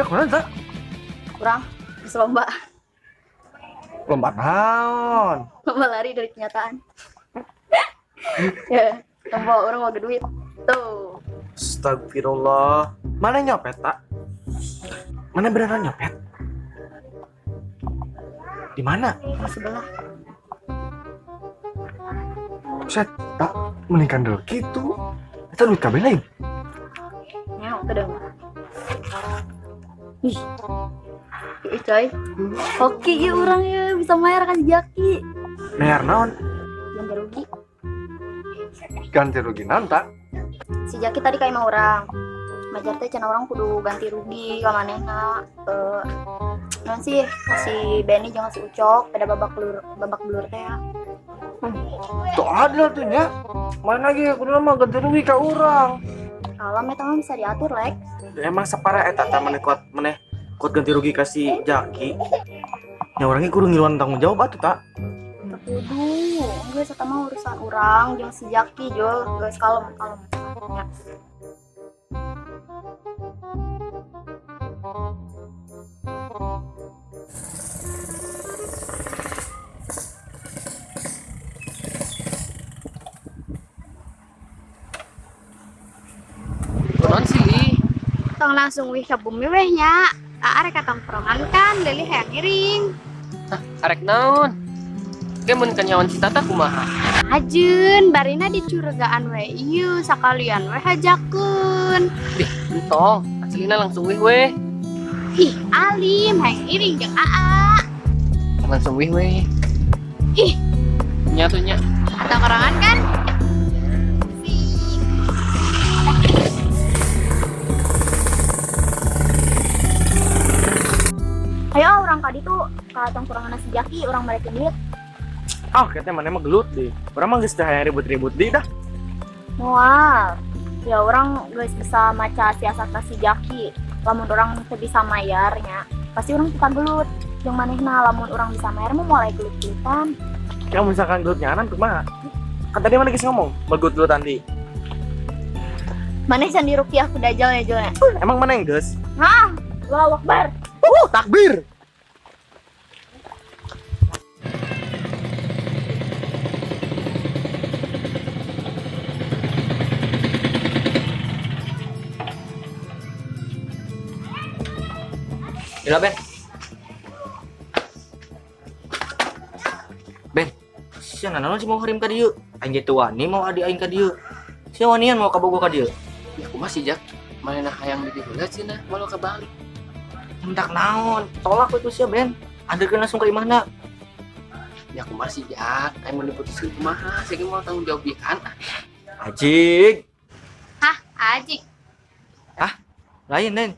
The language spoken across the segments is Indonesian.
Siap mana tak? Kurang bisa lomba. Lomba naon? Lomba lari dari kenyataan. Ya, lomba orang mau duit. Tuh. Astagfirullah. Mana nyopet tak? Mana beneran nyopet? Di mana? Di sebelah. Set, tak meningkan dulu gitu. Itu duit kabel lain. Ya, udah. Ih. Ih, coy. Oke, ya orang ya bisa mayar kan Jaki. Mayar naon? Ganti rugi. Ganti rugi naon tak? Si Jaki tadi kayak mau orang. Majar teh cenah orang kudu ganti rugi ka manehna. Non sih si Benny jangan si Ucok pada babak belur teh ya. Tuh adil tuh nya. Main lagi kudu mah ganti rugi ka urang. Kalau eta mah bisa diatur, Lek. Emang sapara eta tah maneh kuat ganti rugi kasih Jaki. Ya orangnya kudu ngiluan tanggung jawab atuh tak? Kudu, geus eta mah urusan urang jeung si Jaki, Jul. Geus kalem. Ya. Non sih, Tong langsung wih ke bumi weh nya. Arek katong perongan kan, Lili hayang ngiring. arek naon? Ge mun kenyawan si Tata kumaha? Ajun, barina dicurigaan weh ieu sakalian weh hajakeun. Entong, aslina langsung weh. Ih, alim hayang ngiring jeung Aa. Langsung weh. Ih, Nyatunya. tongkrongan kan? Ayo orang kadi tuh ka tongkrongan si Jaki, orang mereka duit. Ah, katanya mana mah gelut deh. Orang mah geus teh hayang ribut-ribut deui dah. Moal. Ya orang guys bisa maca siasat si Jaki. Lamun orang teu bisa mayarnya, pasti orang suka gelut. Jeung manehna lamun orang bisa mayar mah mulai gelut-gelutan. Ya misalkan gelutnya anan kumaha? Kan tadi mana geus ngomong, begut-gelut nanti. Maneh can dirukiah ku dajal ya, Jul. Emang mana yang geus? Hah? Allahu Akbar. Takbir. Gila Ben. Ben, Sian naon sih mau harim ka dieu? Aing ge teu wani mau adi aing ka dieu. Sia wanian mau kabogo ka dieu. ya kumaha sih Jak? Manehna hayang didiheula cenah malu kabalik. Hendak naon? Tolak itu sia Ben. Andeurkeun langsung ka imahna. Ya kumaha sih Jak? Aing mun diputuskeun kumaha? Saya mau tanggung jawab pisan. Ajig. Hah, Ajik. Lain.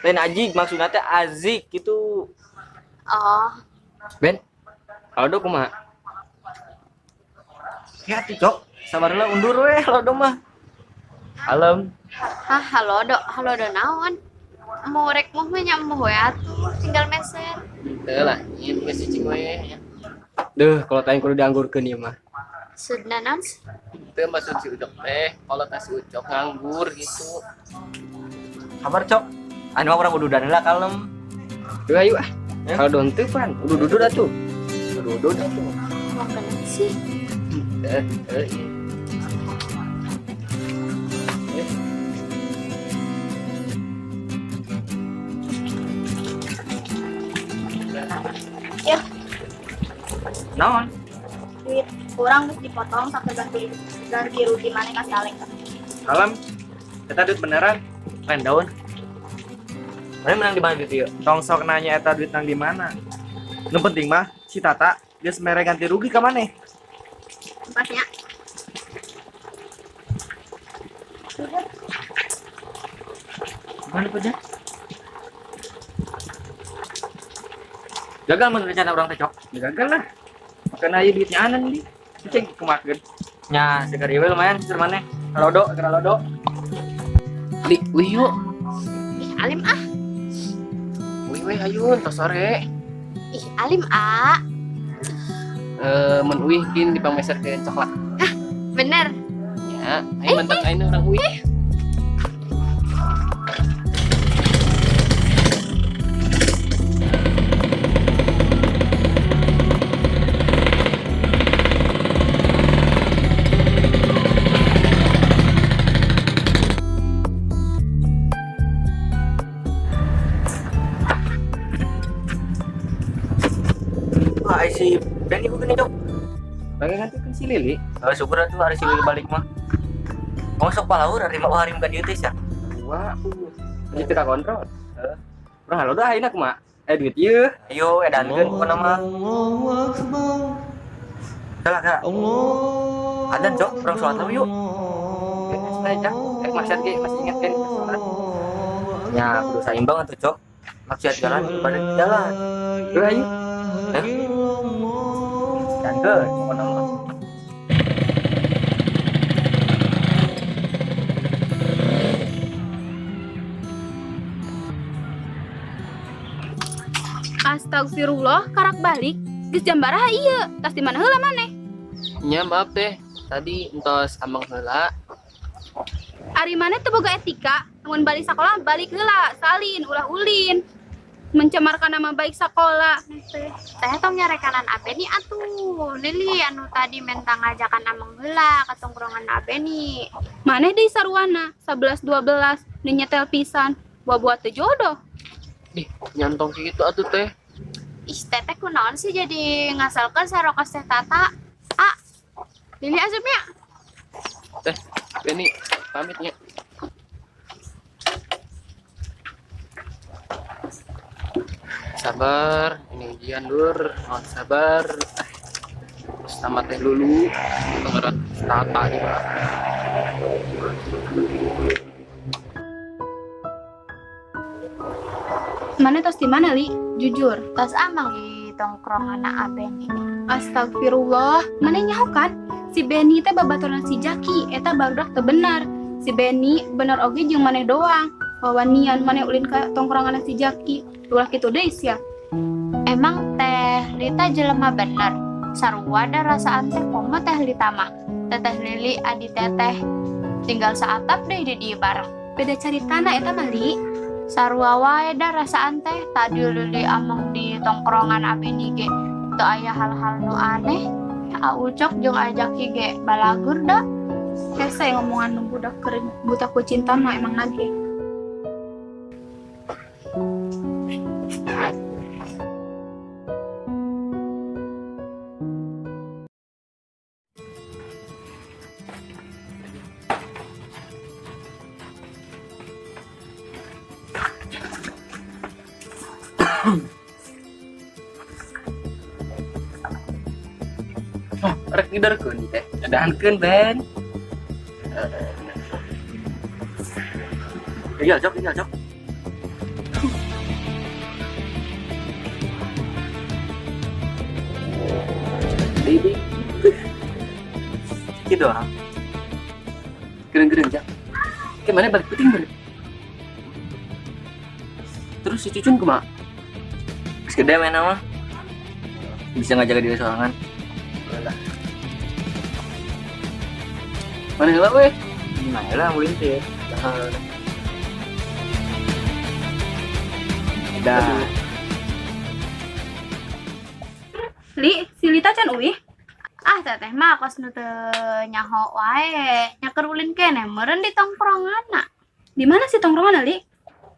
Lain ajig maksudna teh azik gitu. Oh, Ben, kalau do kumaha? Ya tuh, Cok. Sabarlah undur we lodo mah. Alam. hah, halo do naon? Mau rek moh mah nyamuh we atuh, tinggal meser. Teu lah, ieu geus cicing we ya. Duh, kalau tanya kudu dianggurkeun ieu mah. Sudna naon? Teu maksud si Ucok teh, kalau tas si Ucok nganggur gitu. Kabar, Cok. Anu mah urang ududan heula kalem. Duh ayo ah. Ya. Kalau don teu pan, udu-udu dah tuh. Udu-udu dah tuh. Mau bener sih. Iya. Ya, Naon? duit kurang geus dipotong sampai ganti rugi maneh ka si Alek. Kalem. Eta duit beneran. Lain daun. Mana menang di mana duit ieu? Tong sok nanya eta duit nang di mana. Nu penting mah si Tata geus mere ganti rugi ka maneh. Tempatnya. Mana peda? Gagal mun rencana orang teh, Cok. Ya gagal lah. Makana ieu duitnya anan di. Cek kumakeun. Nya segar ieu lumayan seur maneh. Kalodo. Li, wih yuk. Ih, alim ah. Wih ayun, tos sore. Ih, alim ah. Men wih gin dipameserkeun coklat. Bener. Ya, ayo mentek ayeuna urang wih. Wah, si Dan ibu gini dok. Pengen ganti kan si Lili. Syukur tuh hari si Lili balik mah. Mau sok palaur hari mau hari muka dieu teh sia. Wah, jadi kita kontrol. Bro, halo dah enak mak. Duit ieu. Ayo edankeun pokona mah. Salah kak. Adan cok, orang sholat dulu yuk. Aja. Maksiat ge masih ingat kan sholat. Ya, kudu saimbang atuh cok. Maksiat jalan ibadah di jalan. Udah ayo. Edankeun pokona mah. Astagfirullah, karak balik. Geus jam baraha ieu? Tas di mana heula maneh? Nya maaf teh. Tadi entos amang heula. Ari maneh teu boga etika, mun balik sekolah balik heula, salin ulah ulin. Mencemarkan nama baik sekolah. Teh tong nyarekanan Abeni atuh. Lili anu tadi mentang ngajakan amang heula ka tongkrongan Abeni. Maneh deui saruana 11 12 nu nyetel pisan. Buat teu jodoh. Ih, nyantong gitu atuh teh. Ih, teteh kunaon sih jadi ngasalkan sarokos teh Tata? Ah, Lili asupnya. Teh, Beni pamitnya. Sabar, ini ujian dur, mohon sabar. Terus tamat teh dulu, dengeran Tata juga. Maneh tos di mana, Li? Jujur. Tas amang di tongkrongan Abeni. Astagfirullah, maneh nyaho kan? Si Beni teh babaturan si Jaki, eta barudak teu benar. Si Beni bener oge jeung maneh doang. Wawanian maneh ulin ka tongkrongan si Jaki. Ulah kitu deui sia. Emang teh Lita jelema bener. Sarua da rasaan teh komo teh Lita mah. Teteh Lili adi teteh tinggal saatap deui di dieu bareng. Beda caritana eta mah, Li. Sarua wae da rasaan teh tadi Lili amang di tongkrongan Abeni ge teu aya hal-hal nu aneh. Aucok jeung Ajaki ge balagur da. Hese ngomongan nu budak keur buta ku cinta mah emang nage. Rek ngiderkeun teh. Edankeun Ben. Iya cok, iya cok. Baby. Gitu orang. Gereng-gereng jak. Gimana balik puting balik? Terus si Cucun kumaha? Geus gede mainna mah. Bisa ngajaga diri sorangan. Mana heula we? Nah, lah mulin teh. Dah. Li, si Lita can uih. Ah teteh mah kos nu teu nyaho wae. Nyaker ulin kene meureun di tongkronganna. Di mana sih tongkrongan, Li?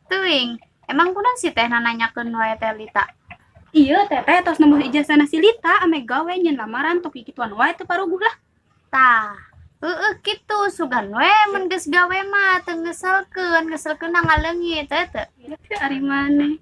Teuing, emang kunaon si teh nanyakeun wae teh Lita? Iya, teteh tos nembus ijazah si Lita ame gawe nyen lamaran tok kikituan wae teu paruguh lah. Tah, kitu sugan we mun geus gawe mah teu ngeselkeun ngaleungit teh teu. Ya ari maneh.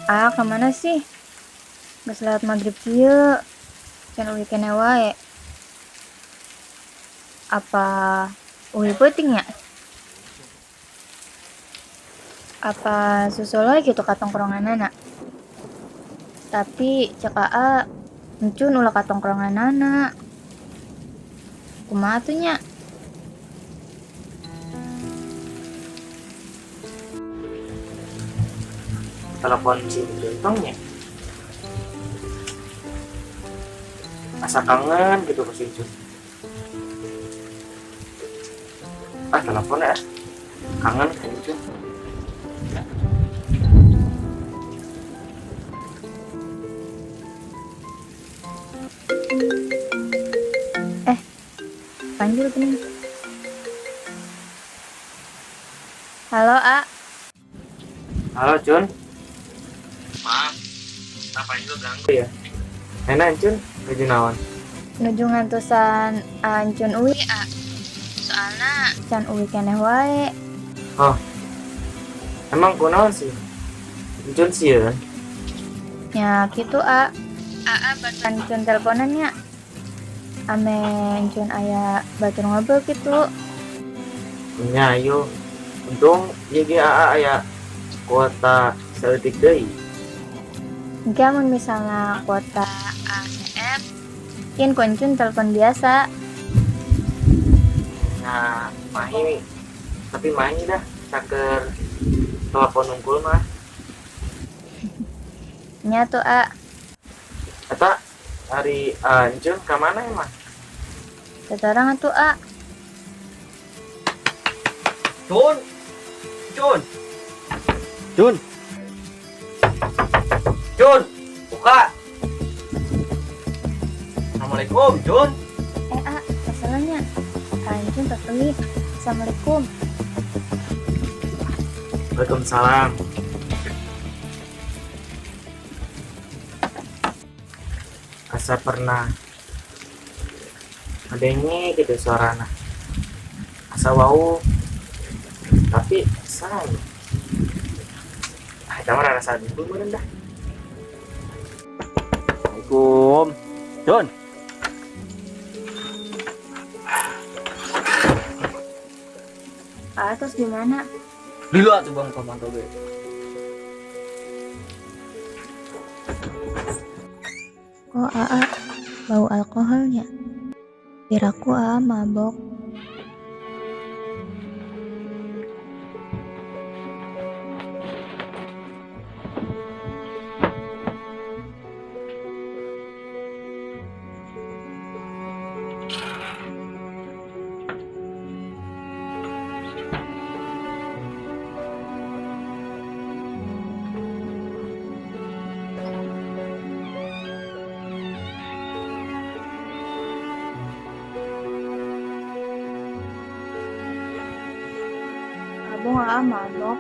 Ah, kemana sih? Geus lewat maghrib kieu. Can uwi keneh wae. Apa uwi peuting ya? Apa susul lagi gitu ka tongkronganana? Tapi cek aa encun ulah ka tongkronganana. Kumaha atuh nya? Telepon si Juntongnya. Asa kangen gitu ke si Jun. Telepon ya. Kangen ke si Jun. Panggil gini. Halo, A. Halo Jun. Maaf, ngapain lu ganggu ya? Enak Jun, kerja naon? Nuju ngantusan Ancun uwi, A. Soalna can uwi keneh wae. Emang kunaon sih? Jun sih ya? Ya gitu, A. A baturan Ancun teleponannya. Ame Ancun aya batur ngobrol gitu. Ya ayo. Untung YGAA aya kuota seutik deui. Jika mun misalnya kuota ACF, kin ku Ancun telepon biasa. Nah, mahi tapi mahi dah caker telepon unggul mah. Nya tuh, A. Eta hari Jun ke mana emang? Sekarang atuh, A. Jun. Jun. Jun. Jun, buka. Assalamualaikum, Jun. A, masalahnya Ancun tak beli. Assalamualaikum. Waalaikumsalam. Asa pernah adanya gitu suarana. Asa wau tapi sayang. Kita mah rasa dulu meureun dah. Assalamualaikum. Jun. A, terus gimana? Dulu atuh Bang pamantau ge. Kok AA bau alkoholnya? Kiraku AA mabok. Abang AA mabok.